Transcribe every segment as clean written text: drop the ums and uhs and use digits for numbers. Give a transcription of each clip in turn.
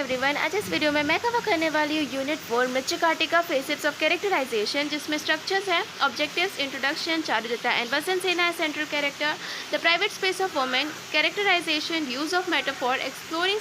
Everyone. आज इस video में मैं कवर करने वाली हूँ unit 4 Mrichchhakatika facets of characterization, जिसमें स्ट्रक्चर्स हैं, objectives, introduction, Charudatta and Vasantasena as central character, the private space of women, characterization, use of metaphor, exploring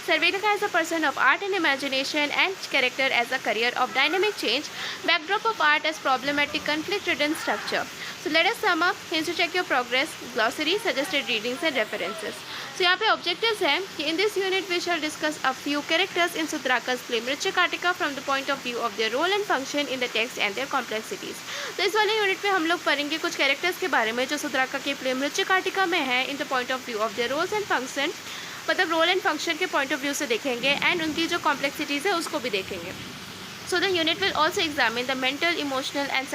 Sharvilaka as a person of art and imagination and character as a career of dynamic change, backdrop of art as problematic conflict ridden structure. So let us sum up. Hints to check your progress, glossary, suggested readings and references. So यहाँ पे objectives हैं कि in this unit we shall discuss a few characters in Sudraka's play Mriच्छकाटिका from the point of view of their role and function in the text and their complexities. तो इस वाले unit में हम लोग पढ़ेंगे कुछ कैरेक्टर्स के बारे में जो सुद्राका के प्ले मृच्छकाटिका में है in the point of view of their roles and function, मतलब रोल एंड फंक्शन के पॉइंट ऑफ व्यू से देखेंगे एंड उनकी जो कॉम्प्लेक्सिटीज़ है उसको भी देखेंगे. So the unit will also examine the mental, emotional and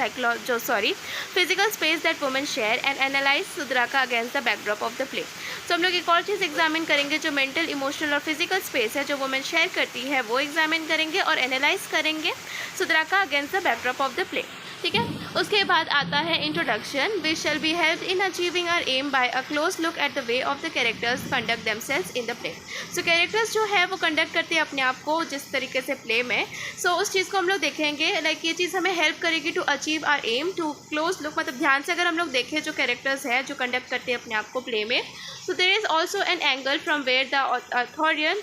physical space that women share and analyze Sudraka against the backdrop of the play. So हम लोग एक और चीज़ एग्जामिन करेंगे जो मेंटल, इमोशनल और फिजिकल स्पेस है जो वुमेन शेयर करती है वो एग्जामिन करेंगे और एनालाइज करेंगे Sudraka against the backdrop of the play. ठीक है. उसके बाद आता है introduction. We shall be help in achieving our aim by a close look at the way of the characters conduct themselves in the play. So characters जो है वो conduct करते हैं अपने आप को जिस तरीके से प्ले में. सो उस चीज़ को हम लोग देखेंगे. लाइक ये चीज़ हमें हेल्प करेगी to achieve our aim to close look, मतलब ध्यान से अगर हम लोग देखें जो कैरेक्टर्स हैं जो कंडक्ट करते हैं अपने आप को प्ले में. So there is also an angle from where the authorial,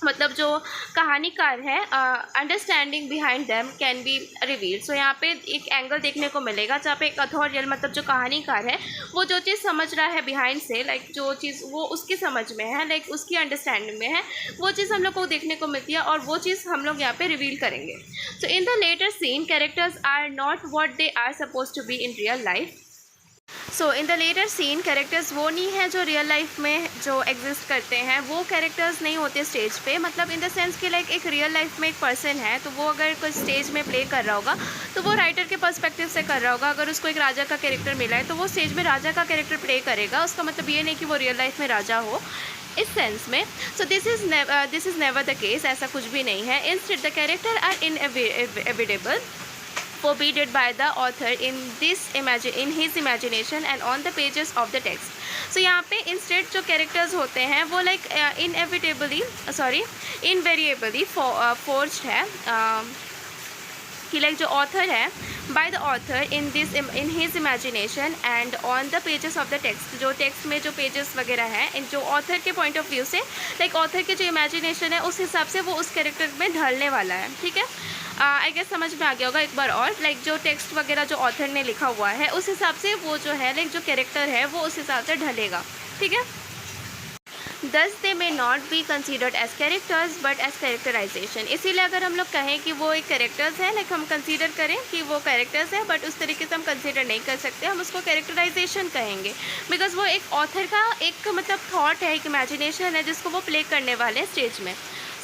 मतलब जो कहानीकार है, understanding behind them can be revealed. So यहाँ पे एक एंगल देखने को मिलेगा जहाँ पे एक अथॉरियल, मतलब जो कहानीकार है वो जो चीज़ समझ रहा है बिहाइंड से, लाइक जो चीज़ वो उसकी समझ में है, लाइक उसकी अंडरस्टैंडिंग में है, वो चीज़ हम लोग को देखने को मिलती है और वो चीज़ हम लोग यहाँ पे रिवील करेंगे. So in the later scene characters are not what they are suppose to be in real life. So in the later scene characters वो नहीं है जो रियल लाइफ में जो एग्जिस्ट करते हैं, वो कैरेक्टर्स नहीं होते स्टेज पे. मतलब इन द सेंस कि लाइक एक रियल लाइफ में एक पर्सन है तो वो अगर कोई स्टेज में प्ले कर रहा होगा तो वो राइटर के पर्सपेक्टिव से कर रहा होगा. अगर उसको एक राजा का कैरेक्टर मिला है तो वो स्टेज में राजा का कैरेक्टर प्ले करेगा. उसका मतलब ये नहीं कि वो रियल लाइफ में राजा हो इस सेंस में. So this is never the case. ऐसा कुछ भी नहीं है. Instead the character are inevitable, forbidden by the author in his imagination and on the pages of the text. So यहाँ पे इंस्टेड जो कैरेक्टर्स होते हैं वो लाइक इनवेरिएबली फोर्स्ड है कि लाइक जो ऑथर है by the author in his imagination and on the pages of the text. जो टेक्स्ट में जो पेजेस वगैरह हैं जो ऑथर के पॉइंट ऑफ व्यू से, लाइक ऑथर के जो इमेजिनेशन है उस हिसाब से वो उस कैरेक्टर में ढलने वाला है. ठीक है. आई गेस समझ में आ गया होगा एक बार और. लाइक जो टेक्स्ट वगैरह जो ऑथर ने लिखा हुआ है उस हिसाब से वो जो है लाइक जो कैरेक्टर है वो उस हिसाब से ढलेगा. ठीक है. Thus they may not be considered as characters but as characterization. इसीलिए अगर हम लोग कहें कि वो एक कैरेक्टर्स है, लाइक हम कंसीडर करें कि वो कैरेक्टर्स है बट उस तरीके से हम कंसीडर नहीं कर सकते, हम उसको कैरेक्टराइजेशन कहेंगे. बिकॉज वो एक ऑथर का एक मतलब थॉट है, एक इमेजिनेशन है जिसको वो प्ले करने वाले हैं स्टेज में.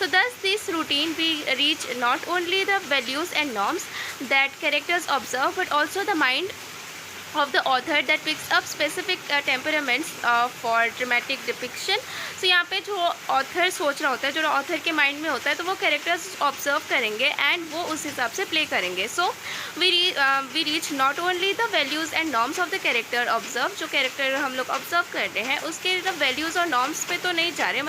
So thus this routine we reach not only the values and norms that characters observe but also the mind of the author that picks up specific temperaments for dramatic depiction. So यहाँ पे जो author सोच रहा होता है, जो author के mind में होता है, तो वो कैरेक्टर्स ऑब्जर्व करेंगे एंड वो उस हिसाब से प्ले करेंगे. So we reach not only the values and norms of the character observe. जो कैरेक्टर हम लोग ऑब्जर्व कर रहे हैं उसके वैल्यूज़ और नॉर्म्स पे तो नहीं जा रहे,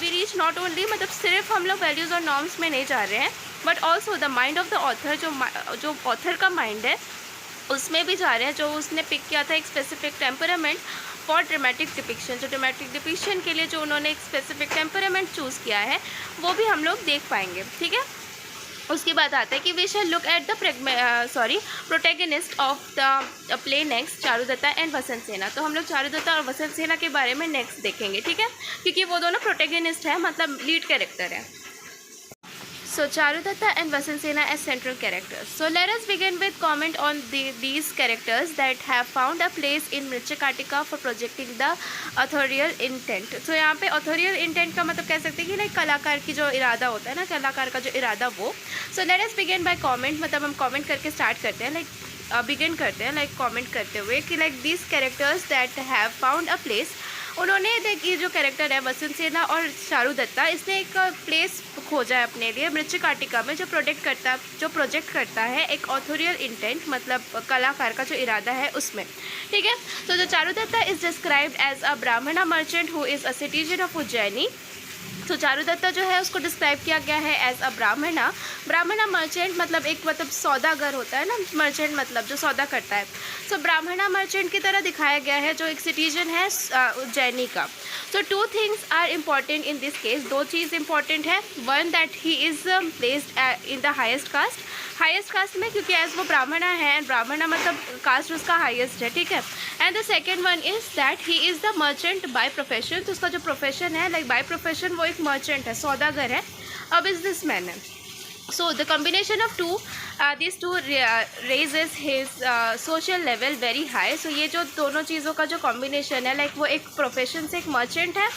वी रीच नॉट ओनली, मतलब सिर्फ हम लोग वैल्यूज़ और नॉर्म्स में नहीं जा रहे हैं but also the mind of the author. जो ऑथर का माइंड है उसमें भी जा रहे हैं, जो उसने पिक किया था एक specific temperament for dramatic depiction. जो ड्रामेटिक डिपिक्शन के लिए जो उन्होंने एक स्पेसिफिक टेम्परामेंट चूज़ किया है वो भी हम लोग देख पाएंगे. ठीक है. उसके बाद आता है कि we shall look at the protagonist of the play next, Charudatta and Vasantasena. तो हम लोग चारुदत्ता और वसंत सेना के बारे में नेक्स्ट देखेंगे. ठीक है. क्योंकि वो दोनों प्रोटैगनिस्ट है, मतलब लीड कैरेक्टर है. So Charudatta and Vasant Sena as central characters. So let us begin with comment on these characters that have found a place in Mriच्छकाटिका for projecting the authorial intent. So यहाँ पे authorial intent का मतलब कह सकते हैं कि like कलाकार की जो इरादा होता है ना, कलाकार का जो इरादा वो. So let us begin by comment, मतलब हम comment करके स्टार्ट करते हैं, लाइक बिगिन करते हैं लाइक कमेंट करते हुए कि like these characters that have found a place उन्होंने देखिए जो कैरेक्टर है वसंत सेना और चारू दत्ता, इसने एक प्लेस खोजा है अपने लिए मृच्छकाटिका में, जो प्रोजेक्ट करता है एक ऑथोरियल इंटेंट, मतलब कलाकार का जो इरादा है उसमें, ठीक है। तो जो Charudatta is described as a Brahmana merchant who is a citizen of Ujjaini. तो चारू दत्ता जो है उसको डिस्क्राइब किया गया है एज अ ब्राह्मणा मर्चेंट, मतलब एक मतलब सौदागर होता है ना, मर्चेंट मतलब जो सौदा करता है। सो ब्राह्मणा मर्चेंट की तरह दिखाया गया है, जो एक सिटीजन है उज्जैनी का। So 2 things are important in this case, 2 चीज़ इंपॉर्टेंट है। One that he is placed in the highest caste में, क्योंकि एज वो ब्राह्मणा है, एंड ब्राह्मणा मतलब कास्ट उसका हाईएस्ट है, ठीक है। And the second one is that he is the merchant by profession. तो उसका जो प्रोफेशन है लाइक बाय प्रोफेशन वो एक मर्चेंट है, सौदागर है, अ बिजनेसमैन है। So the combination of these two raises his social level very high. So ये जो दोनों चीज़ों का जो कॉम्बिनेशन है, लाइक वो एक प्रोफेशन से एक मर्चेंट है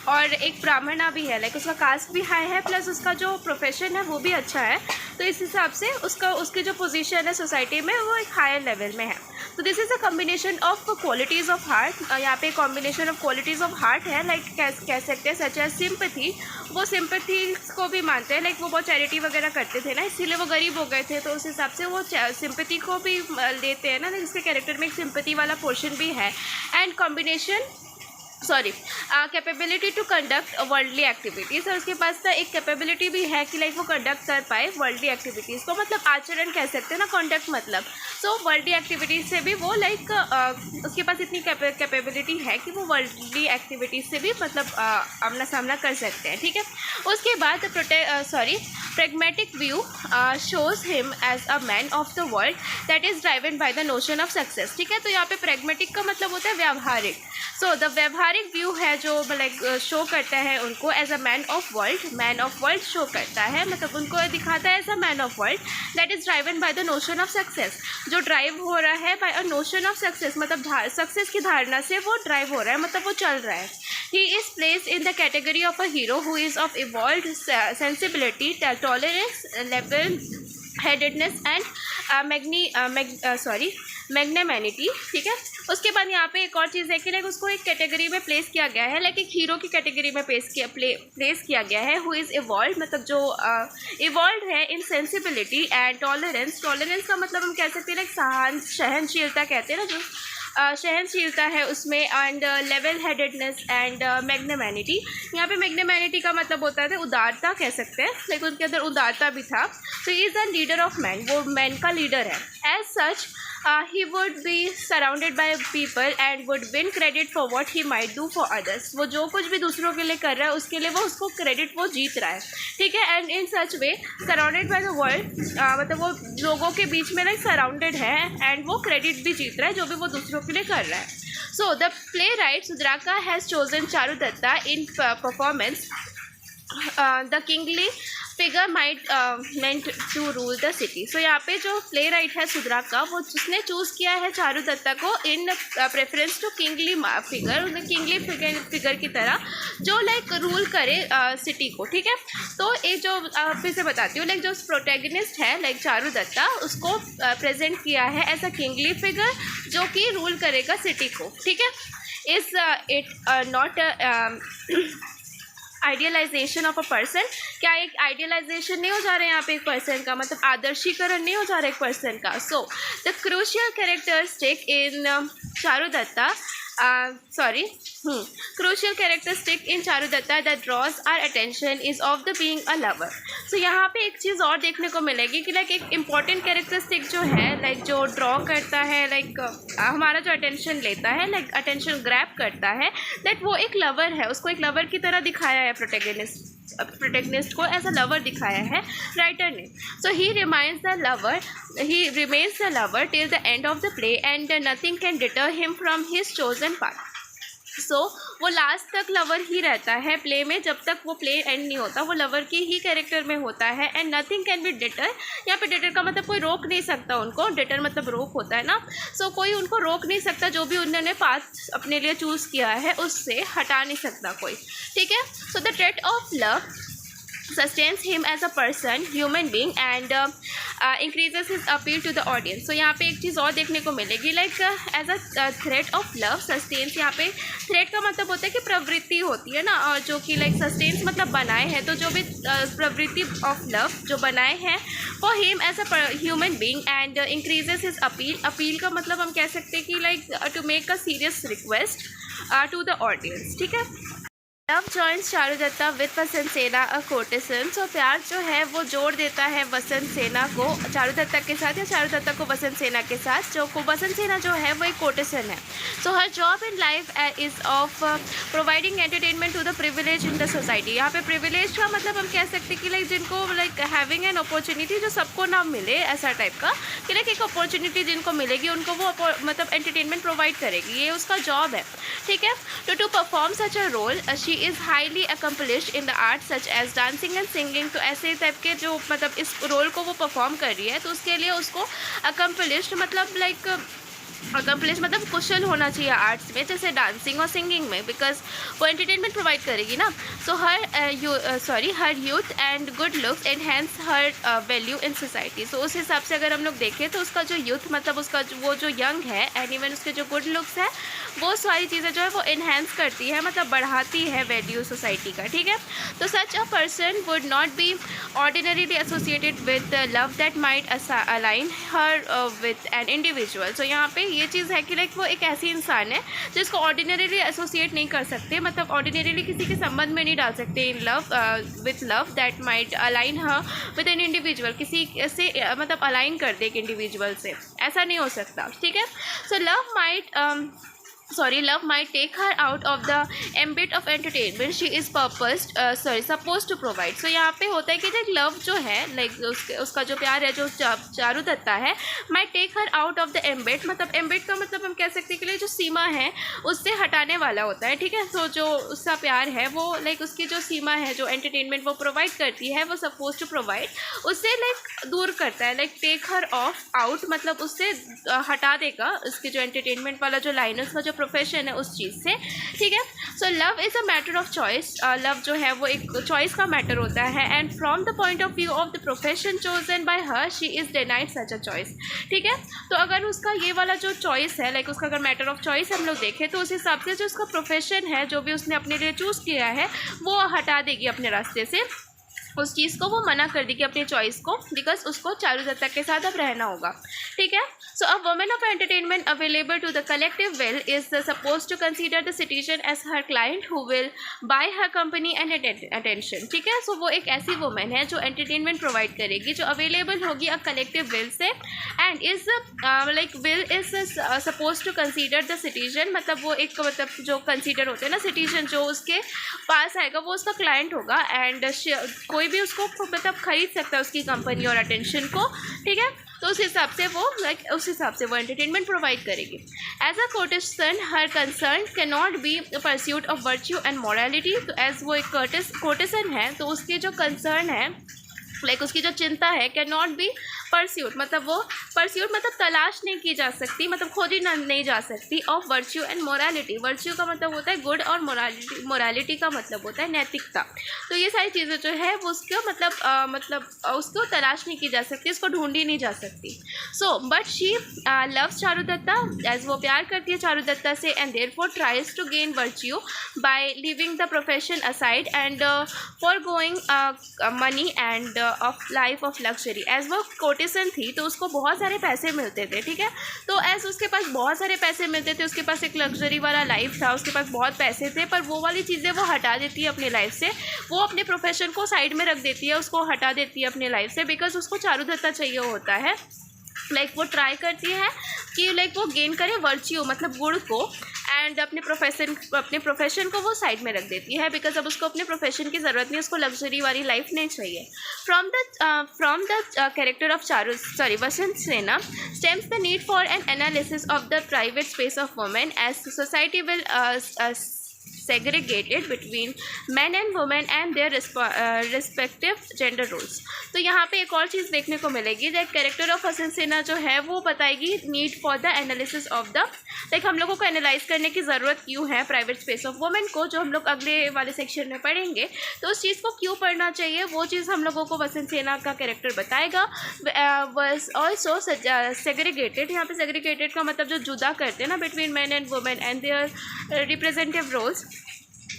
और एक ब्राह्मणा भी है, लाइक उसका कास्ट भी हाई है प्लस उसका जो प्रोफेशन है वो भी अच्छा है। तो इस हिसाब से उसकी जो पोजीशन है सोसाइटी में वो एक हायर लेवल में है। तो this is a combination of qualities of heart. यहाँ पे combination of qualities of heart है, लाइक कह सकते हैं सच एज सिंपैथी। वो सिंपैथी को भी मानते हैं, लाइक वो बहुत चैरिटी वगैरह करते थे ना, इसीलिए वो गरीब हो गए थे, तो उस हिसाब से वो सिंपैथी को भी लेते हैं ना, इसके कैरेक्टर में एक सिंपैथी वाला पोर्शन भी है। And capability to conduct worldly activities, और उसके पास ना एक कैपेबिलिटी भी है कि लाइक वो कंडक्ट कर पाए वर्ल्डली एक्टिविटीज़ को, मतलब आचरण कह सकते हैं ना, कंडक्ट मतलब। सो वर्ल्डली एक्टिविटीज़ से भी वो लाइक उसके पास इतनी कैपेबिलिटी है कि वो वर्ल्डली एक्टिविटीज़ से भी मतलब आमना सामना कर सकते हैं, ठीक है। उसके बाद pragmatic view shows him as a man of the world that is driven by the notion of success, ठीक है। तो यहाँ पे pragmatic का मतलब होता है व्यावहारिक। सो द व्यावहारिक व्यू है जो लाइक शो करता है उनको as a man of world show करता है, मतलब उनको दिखाता है as a man of world that is driven by the notion of success, जो ड्राइव हो रहा है by a notion of success, मतलब सक्सेस की धारणा से वो ड्राइव हो रहा है, मतलब वो चल रहा है। He is placed in the category of a hero who is of evolved sensibility, tolerance, level headedness and magnanimity, ठीक है। उसके बाद यहाँ पे एक और चीज़ है कि लाइक उसको एक कैटेगरी में प्लेस किया गया है, लाइक एक हीरो की कैटेगरी में प्लेस किया गया है, हु इज़ इवॉल्व, मतलब जो इवॉल्व है इन सेंसिबिलिटी एंड टॉलरेंस का मतलब हम कह सकते हैं लाइक सहनशीलता कहते हैं ना, जो सहनशीलता है उसमें, एंड लेवल हेडेडनेस एंड मैग्नेमैनिटी। यहाँ पे मैग्नेमैनिटी का मतलब होता है उदारता कह सकते हैं, लेकिन उनके अंदर उदारता भी था। तो he is a leader of man, वो मैन का लीडर है। As such he would be surrounded by people and would win credit for what he might do for others. वो जो कुछ भी दूसरों के लिए कर रहा है उसके लिए वो उसको क्रेडिट वो जीत रहा है, ठीक है। And in such way surrounded by the world, मतलब वो लोगों के बीच में लाइक सराउंडेड है एंड वो क्रेडिट भी जीत रहा है जो भी वो दूसरों के लिए कर रहा है। So the playwright Sudraka has chosen Charudatta in performance the kingly figure meant to rule the city. So यहाँ पे जो प्ले राइट है सुद्राका, वो उसने चूज़ किया है चारू दत्ता को इन प्रेफरेंस टू किंगली फिगर, उन्हें किंगली फिगर की तरह जो लाइक रूल करे सिटी को, ठीक है। तो एक जो फिर से बताती हूँ, लाइक जो प्रोटैगनिस्ट है लाइक चारू दत्ता, उसको प्रेजेंट किया है एज अ किंगली फिगर जो कि रूल करेगा सिटी को, ठीक है। Is it not idealisation of a person, क्या एक आइडियलाइजेशन नहीं हो जा रहा है यहाँ पे एक पर्सन का, मतलब आदर्शीकरण नहीं हो जा रहा है एक पर्सन का। So the crucial characteristic in Charu Datta crucial characteristic in Charu Datta that draws our attention is of the being a lover. So यहाँ पे एक चीज़ और देखने को मिलेगी कि लाइक एक इम्पॉर्टेंट कैरेक्टरिस्टिक जो है लाइक जो ड्रॉ करता है, लाइक हमारा जो अटेंशन लेता है, लाइक अटेंशन ग्रैब करता है, दैट वो एक लवर है, उसको एक लवर की तरह दिखाया है प्रोटैगनिस्ट को एज अ लवर दिखाया है राइटर ने। So he remains the lover till the end of the play and nothing can deter him from his chosen path. So वो लास्ट तक लवर ही रहता है प्ले में, जब तक वो प्ले एंड नहीं होता वो लवर की ही कैरेक्टर में होता है। And nothing can be deter, यहाँ पे डिटर का मतलब कोई रोक नहीं सकता उनको, डिटर मतलब रोक होता है ना। सो कोई उनको रोक नहीं सकता, जो भी उन्होंने पाथ अपने लिए चूज़ किया है उससे हटा नहीं सकता कोई, ठीक है। So the trait of love sustains him as a person, human being, and increases his appeal to the audience. So यहाँ पे एक चीज़ और देखने को मिलेगी, like as a thread of love sustains. यहाँ पे थ्रेड का मतलब होता है कि प्रवृत्ति होती है ना, और जो कि लाइक सस्टेन्स मतलब बनाए हैं, तो जो भी प्रवृत्ति ऑफ लव जो बनाए हैं for him as a human being and increases his appeal. Appeal का मतलब हम कह सकते हैं कि like to make a serious request to the audience, ठीक है। लव जॉइंस चारुदत्ता विद वसंत सेना अ कोर्टिसन। सो प्यार जो है वो जोड़ देता है वसंत सेना को चारुदत्ता के साथ, या चारुदत्ता को वसंत सेना के साथ। जो को वसंत सेना जो है वो एक कोर्टिसन है। So her job in life is of providing entertainment to the privilege in the society. यहाँ पे प्रिविलेज का मतलब हम कह सकते हैं कि लाइक जिनको लाइक हैविंग एन अपॉर्चुनिटी, जो सबको ना मिले, ऐसा टाइप का कि लाइक एक अपॉर्चुनिटी जिनको मिलेगी उनको वो मतलब एंटरटेनमेंट प्रोवाइड करेगी, ये उसका जॉब है, ठीक है। To perform such a role she is highly accomplished in the art such as dancing and singing. तो ऐसे टाइप के जो मतलब इस रोल को वो परफॉर्म कर रही है, तो उसके लिए उसको अकम्पलिश्ड मतलब लाइक अकम्पलिश मतलब कुशल होना चाहिए आर्ट्स में, जैसे डांसिंग और सिंगिंग में, बिकॉज वो एंटरटेनमेंट प्रोवाइड करेगी ना। So her youth and good looks enhance her value in society. So उस हिसाब से अगर हम लोग देखें तो उसका जो यूथ मतलब उसका वो जो यंग है एंड इवन उसके जो गुड लुक्स है, वो सारी चीज़ें जो है वो इन्हेंस करती है, मतलब बढ़ाती है वैल्यू सोसाइटी का, ठीक है। तो such a person would not be ordinarily associated with love that might align her with an individual. So यहाँ पे ये चीज़ है कि लाइक वो एक ऐसी इंसान है जिसको ऑर्डिनरीली एसोसिएट नहीं कर सकते, मतलब ऑर्डिनरीली किसी के संबंध में नहीं डाल सकते in love with love that might align her with an individual. किसी से मतलब अलाइन कर दे एक इंडिविजुअल से, ऐसा नहीं हो सकता, ठीक है। सो love might take her out of the ambit of entertainment she is supposed to provide। so यहाँ पे होता है कि लाइक लव जो है लाइक उसका जो प्यार है जो चारुदत्ता है, might take her out of the ambit, मतलब ambit का मतलब हम कह सकते हैं कि जो सीमा है उससे हटाने वाला होता है, ठीक है। तो जो उसका प्यार है वो लाइक उसकी जो सीमा है जो एंटरटेनमेंट वो प्रोवाइड करती है, वो सपोज टू प्रोवाइड, उससे लाइक दूर करता है, like take her off out मतलब उससे हटा देगा उसकी जो एंटरटेनमेंट वाला जो लाइन है, उसका जो प्रोफेशन है उस चीज़ से, ठीक है। So love is a matter of choice. Love जो है वो एक चॉइस का मैटर होता है, and from the point of view of the profession chosen by her she is denied such a choice, ठीक है। तो अगर उसका ये वाला जो चॉइस है लाइक उसका अगर मैटर ऑफ चॉइस हम लोग देखें तो उस हिसाब से जो उसका प्रोफेशन है जो भी उसने अपने लिए चूज़ किया है वो हटा देगी अपने रास्ते से, उस चीज़ को वो मना कर देगी अपने चॉइस को, बिकॉज उसको चारुदत्ता के साथ अब रहना होगा, ठीक है। So a woman of entertainment available to the collective will is suppose to consider the citizen as her client who will buy her company and attention, ठीक है। सो वो एक ऐसी वुमन है जो एंटरटेनमेंट प्रोवाइड करेगी, जो अवेलेबल होगी अ कलेक्टिव विल से, and is like will is suppose to consider the citizen, मतलब वो एक मतलब जो कंसीडर होते हैं ना सिटीजन, जो उसके पास आएगा वो उसका क्लाइंट होगा, एंड कोई भी उसको मतलब खरीद सकता है उसकी कंपनी और अटेंशन को, ठीक है। तो उस हिसाब से वो लाइक उस हिसाब से वो एंटरटेनमेंट प्रोवाइड करेगी। As a courtesan her concern can not be pursuit of virtue and morality. तो एज वो एक कोर्टिसन है तो उसकी जो कंसर्न है लाइक उसकी जो चिंता है कैन नॉट बी परस्यूट, मतलब वो परस्यूट मतलब तलाश नहीं की जा सकती, मतलब खोजी नहीं जा सकती, of virtue and morality. Virtue का मतलब होता है गुड और मोरालिटी का मतलब होता है नैतिकता। तो ये सारी चीज़ें जो है वो उसको मतलब उसको तलाश नहीं की जा सकती, उसको ढूंढी नहीं जा सकती। So but she loves Charudatta, as वो प्यार करती है चारुदत्ता से, and therefore tries to gain virtue by living the profession aside and forgoing money and of life of luxury. As वो कोर्टिसन थी तो उसको बहुत सारे पैसे मिलते थे, ठीक है। तो एज उसके पास बहुत सारे पैसे मिलते थे, उसके पास एक लग्जरी वाला लाइफ था, उसके पास बहुत पैसे थे, पर वो वाली चीज़ें वो हटा देती है अपने लाइफ से, वो अपने प्रोफेशन को साइड में रख देती है, उसको हटा देती है अपने लाइफ से, बिकॉज उसको चारुदत्ता चाहिए होता है। लाइक वो ट्राई करती है कि लाइक वो गेन करे वर्च्यू मतलब गुण को, एंड अपने प्रोफेशन को वो साइड में रख देती है, बिकॉज अब उसको अपने प्रोफेशन की ज़रूरत नहीं, उसको लग्जरी वाली लाइफ नहीं चाहिए। From the character of Vasant Sena stems the need for an analysis of the private space of women as society will segregated between men and women and their respective gender roles. तो यहाँ पे एक और चीज़ देखने को मिलेगी दैट कैरेक्टर ऑफ हसन सेना जो है वो बताएगी need for the analysis of the like हम लोगों को एनालाइज करने की ज़रूरत क्यों है प्राइवेट स्पेस ऑफ वुमेन को, जो हम लोग अगले वाले सेक्शन में पढ़ेंगे। तो उस चीज़ को क्यों पढ़ना चाहिए वो चीज़ हम लोगों को वसंत सेना का कैरेक्टर बताएगा। वॉज ऑल्सो सेग्रीगेटेड, यहाँ पे सेग्रीगेटेड का मतलब जो जुदा करते हैं ना between man and women and their representative roles,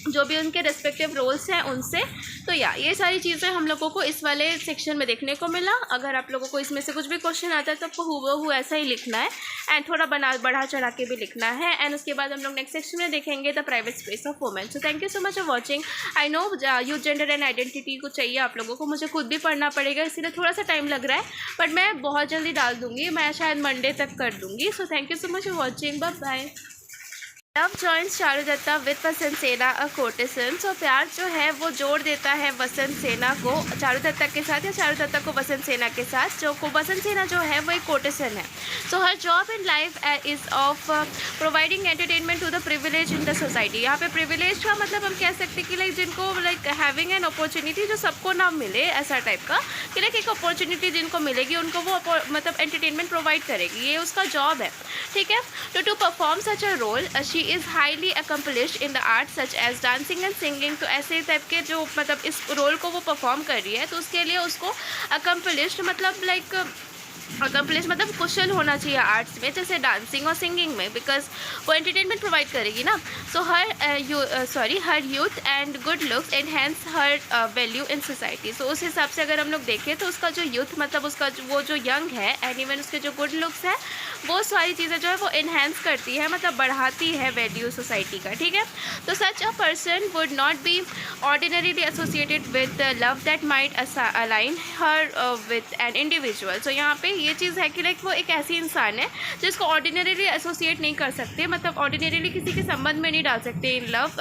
जो भी उनके रेस्पेक्टिव रोल्स हैं उनसे। तो ये सारी चीज़ें हम लोगों को इस वाले सेक्शन में देखने को मिला। अगर आप लोगों को इसमें से कुछ भी क्वेश्चन आता है तो आपको हूबहू ऐसा ही लिखना है एंड थोड़ा बढ़ा चढ़ा के भी लिखना है। एंड उसके बाद हम लोग नेक्स्ट सेक्शन में देखेंगे the private space of women. So thank you so much for watching. I know youth gender and identity को चाहिए आप लोगों को, मुझे खुद भी पढ़ना पड़ेगा इसीलिए थोड़ा सा टाइम लग रहा है, बट मैं बहुत जल्दी डाल दूँगी, मैं शायद मंडे तक कर दूँगी। So thank you so much for watching, bye bye. Love joins Charudatta with वसंत सेना अ कोर्टिसन। सो प्यार जो है वो जोड़ देता है वसंत सेना को चारू दत्ता के साथ या चारू दत्ता को वसंत सेना के साथ, जो को वसंत सेना जो है वो एक कोर्टिसन है। So her job in life is of providing entertainment to the privilege in the society. यहाँ पे प्रिविलेज का मतलब हम कह सकते हैं कि लाइक जिनको लाइक हैविंग एन अपॉर्चुनिटी, जो सबको ना मिले ऐसा टाइप का, कि लाइक एक अपॉर्चुनिटी जिनको मिलेगी उनको वो मतलब एंटरटेनमेंट प्रोवाइड करेगी, ये उसका जॉब है, ठीक है। To perform such a role she is highly accomplished in the arts such as dancing and singing। तो ऐसे टाइप के जो मतलब इस रोल को वो परफॉर्म कर रही है तो उसके लिए उसको accomplished मतलब लाइक अकम्पलिश मतलब कुशल होना चाहिए आर्ट्स में, जैसे डांसिंग और सिंगिंग में, बिकॉज वो एंटरटेनमेंट प्रोवाइड करेगी ना। So her youth and good looks enhance her value in society. So उस हिसाब से अगर हम लोग देखें तो उसका जो यूथ मतलब उसका वो जो यंग है एंड इवन उसके जो गुड लुक्स है वो सारी चीज़ें जो है वो इन्हेंस करती है, मतलब बढ़ाती है वैल्यू सोसाइटी का, ठीक है। तो such a person would not be ordinarily associated with love that might align her with an individual. So यहाँ पे ये चीज़ है कि लाइक वो एक ऐसी इंसान है जिसको ऑर्डिनरीली एसोसिएट नहीं कर सकते, मतलब ऑर्डिनरीली किसी के संबंध में नहीं डाल सकते in love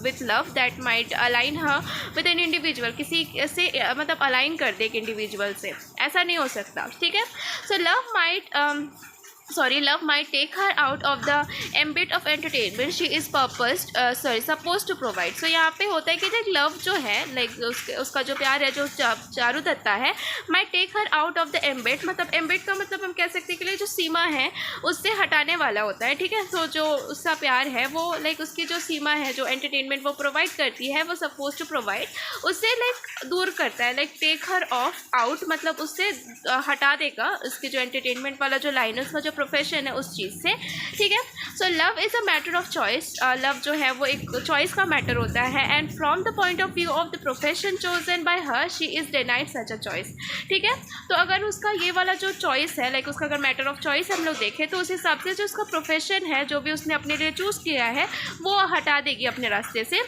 with love that might align her with an individual, किसी से मतलब अलाइन कर दे एक इंडिविजुअल से, ऐसा नहीं हो सकता, ठीक है। सो love might take her out of the ambit of entertainment she is supposed to provide। so यहाँ पे होता है कि जब लव जो है लाइक उसका जो प्यार है जो चारू दत्ता है might take her out of the ambit, मतलब ambit का मतलब हम कह सकते हैं कि जो सीमा है उससे हटाने वाला होता है, ठीक है। तो जो उसका प्यार है वो लाइक उसकी जो सीमा है जो एंटरटेनमेंट वो प्रोवाइड करती है वो सपोज टू प्रोवाइड, उससे लाइक दूर करता है, like take her off out मतलब उससे हटा देगा उसके जो एंटरटेनमेंट वाला जो लाइन है उसका जो प्रोफेशन है उस चीज़ से, ठीक है। So love is a matter of choice. Love जो है वो एक चॉइस का मैटर होता है and from the point of view of the profession chosen by her she is denied such a choice, ठीक है। तो अगर उसका ये वाला जो चॉइस है लाइक उसका अगर मैटर ऑफ चॉइस हम लोग देखें तो उस हिसाब से जो उसका प्रोफेशन है जो भी उसने अपने लिए चूज़ किया है वो हटा देगी अपने रास्ते से,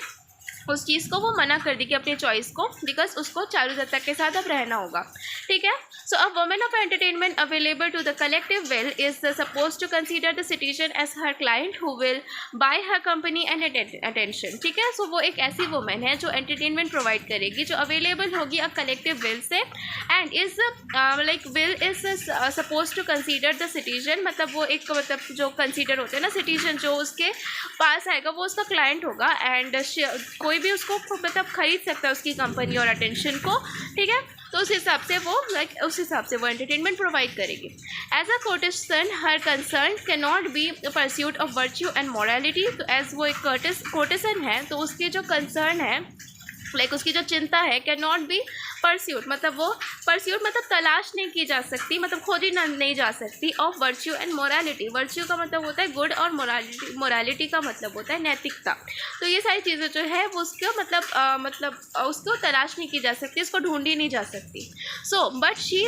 उस चीज़ को वो मना कर देगी अपनी चॉइस को, बिकॉज उसको चारू दत्ता के साथ अब रहना होगा, ठीक है। So a woman of entertainment available to the collective will is suppose to consider the citizen as her client who will buy her company and attention, ठीक है। सो वो एक ऐसी वुमेन है जो एंटरटेनमेंट प्रोवाइड करेगी जो अवेलेबल होगी अ कलेक्टिव विल से and is like will is suppose to consider the citizen, मतलब वो एक मतलब जो कंसीडर होते हैं ना सिटीजन जो उसके पास आएगा वो उसका क्लाइंट होगा एंड कोई भी उसको मतलब खरीद सकता है उसकी कंपनी और अटेंशन को, ठीक है। तो उस हिसाब से वो उस हिसाब से वो एंटरटेनमेंट प्रोवाइड करेगी। As a courtesan her concern can not be pursuit of virtue and morality. तो एज वो एक कोर्टिसन है तो उसकी जो कंसर्न है लाइक उसकी जो चिंता है कैन नॉट बी परस्यूट, मतलब वो परस्यूट मतलब तलाश नहीं की जा सकती, मतलब खोजी नहीं जा सकती of virtue and morality. Virtue का मतलब होता है गुड और मोरालिटी का मतलब होता है नैतिकता। तो ये सारी चीज़ें जो है वो उसको मतलब उसको तलाश नहीं की जा सकती, उसको ढूंढी नहीं जा सकती। So but she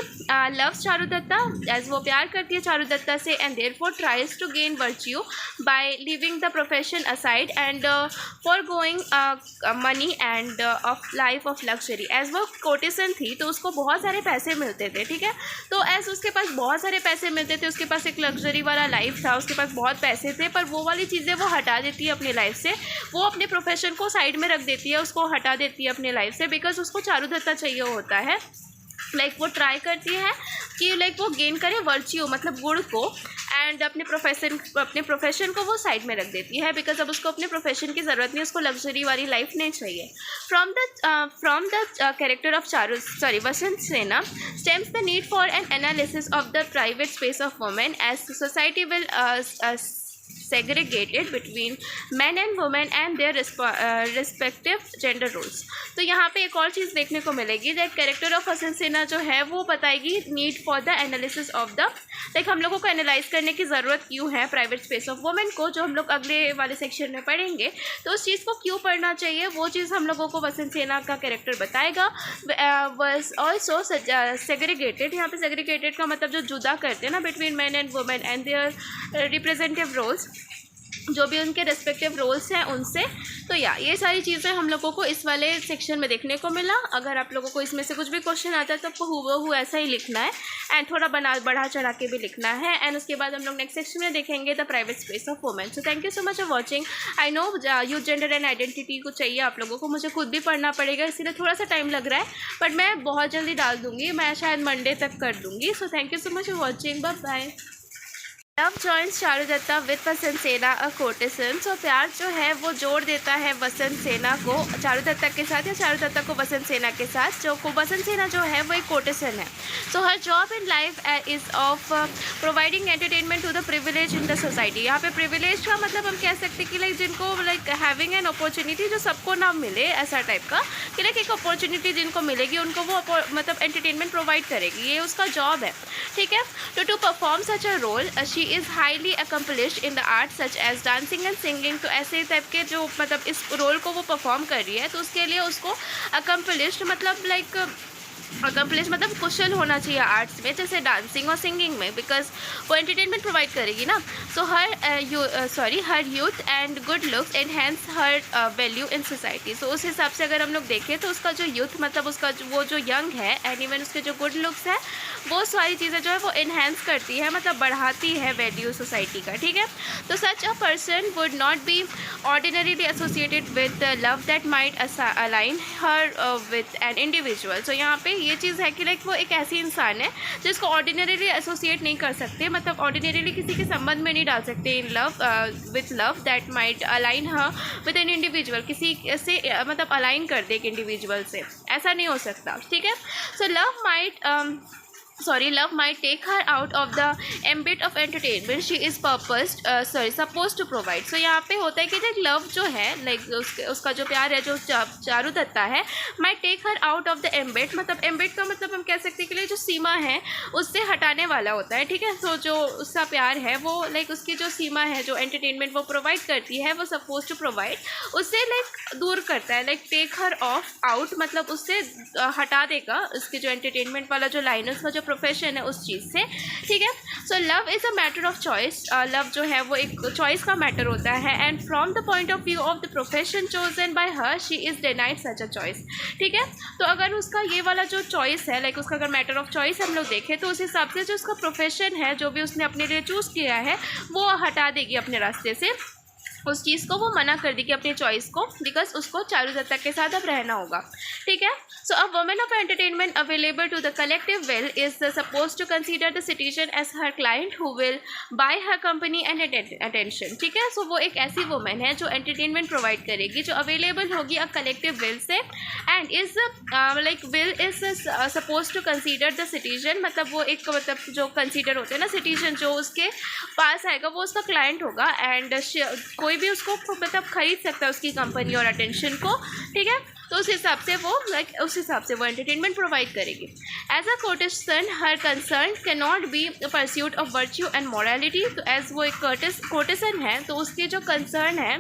loves Charu Datta as वो प्यार करती है चारू दत्ता से and therefore tries to gain virtue by living the profession aside and forgoing money and of life of luxury. As वो कोर्टिसन थी तो उसको बहुत सारे पैसे मिलते थे, ठीक है। तो एज उसके पास बहुत सारे पैसे मिलते थे, उसके पास एक लग्जरी वाला लाइफ था, उसके पास बहुत पैसे थे, पर वो वाली चीज़ें वो हटा देती है अपनी लाइफ से, वो अपने प्रोफेशन को साइड में रख देती है, उसको हटा देती है अपनी लाइफ से, बिकॉज उसको चारू दत्ता चाहिए होता है। लाइक वो ट्राई करती है कि लाइक वो गेन करे वर्च्यू मतलब गुण को, एंड अपने प्रोफेशन को वो साइड में रख देती है बिकॉज अब उसको अपने प्रोफेशन की ज़रूरत नहीं, उसको लग्जरी वाली लाइफ नहीं चाहिए. From the character of Vasant सेना stems the need for an analysis of the private space of women as society will segregated between men and women and their respective gender roles. तो यहाँ पे एक और चीज़ देखने को मिलेगी दैट कैरेक्टर ऑफ वसंत सेना जो है वो बताएगी need for the analysis of the like हम लोगों को एनालाइज करने की ज़रूरत क्यों है प्राइवेट स्पेस ऑफ वुमेन को, जो हम लोग अगले वाले सेक्शन में पढ़ेंगे. तो उस चीज़ को क्यों पढ़ना चाहिए वो चीज़ हम लोगों को वसंत सेना का कैरेक्टर बताएगा. वॉज ऑल्सो सेग्रीगेटेड, यहाँ पे सेग्रीगेटेड का मतलब जो जुदा करते हैं ना between man and women and their representative roles, जो भी उनके रेस्पेक्टिव रोल्स हैं उनसे. तो ये सारी चीज़ें हम लोगों को इस वाले सेक्शन में देखने को मिला. अगर आप लोगों को इसमें से कुछ भी क्वेश्चन आता है तो आपको हूबहू ऐसा ही लिखना है एंड थोड़ा बढ़ा चढ़ा के भी लिखना है. एंड उसके बाद हम लोग नेक्स्ट सेक्शन में देखेंगे the private space of women. So thank you so much for watching. I know youth gender and identity को चाहिए आप लोगों को, मुझे खुद भी पढ़ना पड़ेगा इसीलिए थोड़ा सा टाइम लग रहा है, बट मैं बहुत जल्दी डाल दूँगी, मैं शायद मंडे तक कर दूँगी. So thank you so much for watching. Bye bye. Love joins Charudatta with वसंत सेना अ कोर्टिसन. सो प्यार जो है वो जोड़ देता है वसंत सेना को चारू दत्ता के साथ या चारू दत्ता को वसंत सेना के साथ. जो को वसंत सेना जो है वो एक कोर्टिसन है. So her job in life is of providing entertainment to the privilege in the society. यहाँ पे प्रिविलेज का मतलब हम कह सकते हैं कि लाइक जिनको लाइक हैविंग एन अपॉर्चुनिटी जो सबको ना मिले, ऐसा टाइप का कि लाइक एक अपॉर्चुनिटी जिनको मिलेगी उनको वो मतलब एंटरटेनमेंट प्रोवाइड करेगी, ये उसका जॉब है. ठीक है. To perform such a role she is highly accomplished in the art such as dancing and singing. तो ऐसे टाइप के जो मतलब इस रोल को वो परफॉर्म कर रही है तो उसके लिए उसको अकम्पलिश्ड मतलब लाइक अकम्पलिश मतलब कुशल होना चाहिए आर्ट्स में, जैसे डांसिंग और सिंगिंग में, बिकॉज वो एंटरटेनमेंट प्रोवाइड करेगी ना. So her youth and good looks enhance her value in society. So उस हिसाब से अगर हम लोग देखें तो उसका जो यूथ मतलब उसका वो जो यंग है एंड इवन उसके जो गुड लुक्स है वो सारी चीज़ें जो है वो इन्हेंस करती है, मतलब बढ़ाती है वैल्यू सोसाइटी का. ठीक है. तो such a person would not be ordinarily associated with love that might align her with an individual. So यहाँ पे ये चीज़ है कि लाइक वो एक ऐसी इंसान है जिसको ऑर्डिनरीली एसोसिएट नहीं कर सकते, मतलब ऑर्डिनरीली किसी के संबंध में नहीं डाल सकते in love with love that might align her with an individual. किसी से मतलब अलाइन कर दे एक इंडिविजुअल से, ऐसा नहीं हो सकता. ठीक है. सो love might take her out of the ambit of entertainment she is supposed to provide. So यहाँ पे होता है कि लाइक लव जो है लाइक उसका जो प्यार है जो चारू दत्ता है might take her out of the ambit, मतलब ambit का मतलब हम कह सकते हैं कि लाइक जो सीमा है उससे हटाने वाला होता है. ठीक है. तो जो उसका प्यार है वो लाइक उसकी जो सीमा है जो एंटरटेनमेंट वो प्रोवाइड करती है वो सपोज टू प्रोवाइड, उससे लाइक दूर करता है. Like take her off out मतलब उससे हटा देगा उसके जो एंटरटेनमेंट वाला जो लाइन है उसका जो प्रोफेशन है उस चीज़ से. ठीक है. So love is a matter of choice. Love जो है वो एक चॉइस का मैटर होता है and from the point of view of the profession chosen by her she is denied such a choice. ठीक है. तो अगर उसका ये वाला जो चॉइस है लाइक उसका अगर मैटर ऑफ चॉइस हम लोग देखें तो उस हिसाब से जो उसका प्रोफेशन है जो भी उसने अपने लिए चूज़ किया है वो हटा देगी अपने रास्ते से, उस चीज़ को वो मना कर देगी अपनी चॉइस को, बिकॉज उसको चारू दत्ता के साथ अब रहना होगा. ठीक है. So a woman of entertainment available to the collective will is suppose to consider the citizen as her client who will buy her company and attention. ठीक है. सो वो एक ऐसी वुमन है जो एंटरटेनमेंट प्रोवाइड करेगी जो अवेलेबल होगी अ कलेक्टिव विल से and is like will is suppose to consider the citizen, मतलब वो एक मतलब जो कंसीडर होते हैं ना सिटीजन जो उसके पास आएगा वो उसका क्लाइंट होगा एंड कोई भी उसको मतलब खरीद सकता है उसकी कंपनी और अटेंशन को. ठीक है. तो उस हिसाब से वो लाइक उस हिसाब से वो एंटरटेनमेंट प्रोवाइड करेगी. As a courtesan her concern can not be pursuit of virtue and morality. तो एज वो एक कोर्टिसन है तो उसकी जो कंसर्न है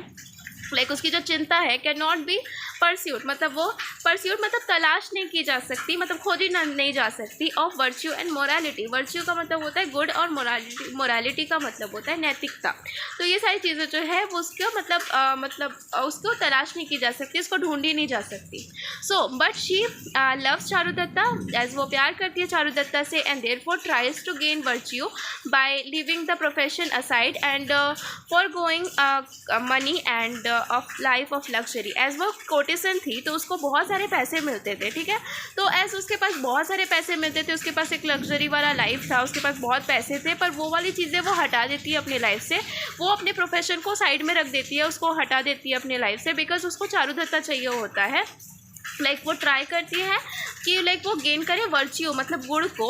लाइक उसकी जो चिंता है कैन नॉट बी परस्यूट मतलब वो परस्यूट मतलब तलाश नहीं की जा सकती, मतलब खोजी नहीं जा सकती of virtue and morality. Virtue का मतलब होता है गुड और मोरालिटी का मतलब होता है नैतिकता. तो ये सारी चीज़ें जो है वो उसको मतलब उसको तलाश नहीं की जा सकती, उसको ढूंढी नहीं जा सकती. So but she loves Charu Datta as वो प्यार करती है चारू दत्ता से and therefore tries to gain virtue by living the profession aside and forgoing money and of life of luxury. As वो कोर्टिसन थी तो उसको बहुत सारे पैसे मिलते थे, ठीक है। तो ऐसे उसके पास बहुत सारे पैसे मिलते थे, उसके पास एक लग्जरी वाला लाइफ था, उसके पास बहुत पैसे थे, पर वो वाली चीज़ें वो हटा देती है अपनी लाइफ से। वो अपने प्रोफेशन को साइड में रख देती है, उसको हटा देती है अपनी लाइफ से, बिकॉज उसको चारुदत्ता चाहिए होता है। वो ट्राई करती है कि वो गेन करे वर्च्यू, मतलब गुण को,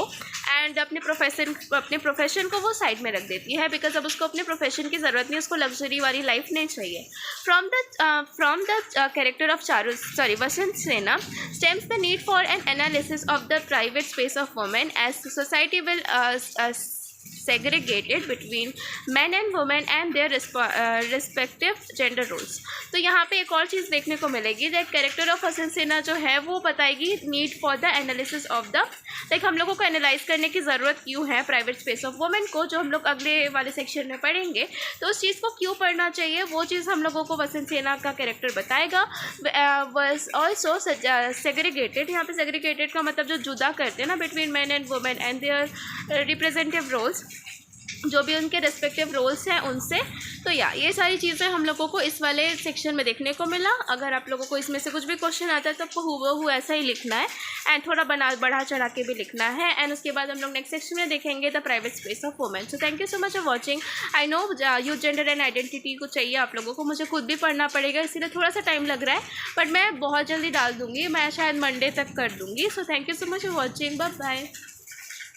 एंड अपने प्रोफेशन को वो साइड में रख देती है, बिकॉज अब उसको अपने प्रोफेशन की ज़रूरत नहीं, उसको लग्जरी वाली लाइफ नहीं चाहिए। From the character of Vasant सेना stems the need for an analysis of the private space of women as society will segregated between men and women and their respective gender roles। तो यहाँ पे एक और चीज़ देखने को मिलेगी, दैट कैरेक्टर ऑफ वसंत सेना जो है वो बताएगी need for the analysis of the, हम लोगों को एनालाइज करने की ज़रूरत क्यों है प्राइवेट स्पेस ऑफ वुमेन को, जो हम लोग अगले वाले सेक्शन में पढ़ेंगे। तो उस चीज़ को क्यों पढ़ना चाहिए वो चीज़ हम लोगों को वसंत सेना का कैरेक्टर बताएगा। वॉज ऑल्सो सेग्रीगेटेड, यहाँ पे सेग्रीगेटेड का मतलब जो जुदा करते हैं ना between man and women and their representative roles, जो भी उनके रेस्पेक्टिव रोल्स हैं उनसे। तो ये सारी चीज़ें हम लोगों को इस वाले सेक्शन में देखने को मिला। अगर आप लोगों को इसमें से कुछ भी क्वेश्चन आता है तो आपको हूबहू ऐसा ही लिखना है, एंड थोड़ा बढ़ा चढ़ा के भी लिखना है, एंड उसके बाद हम लोग नेक्स्ट सेक्शन में देखेंगे the private space of women. So thank you so much for watching. I know youth gender and identity को चाहिए आप लोगों को, मुझे खुद भी पढ़ना पड़ेगा, इसीलिए थोड़ा सा टाइम लग रहा है, बट मैं बहुत जल्दी डाल दूँगी, मैं शायद मंडे तक कर दूँगी। So thank you so much for watching, bye bye.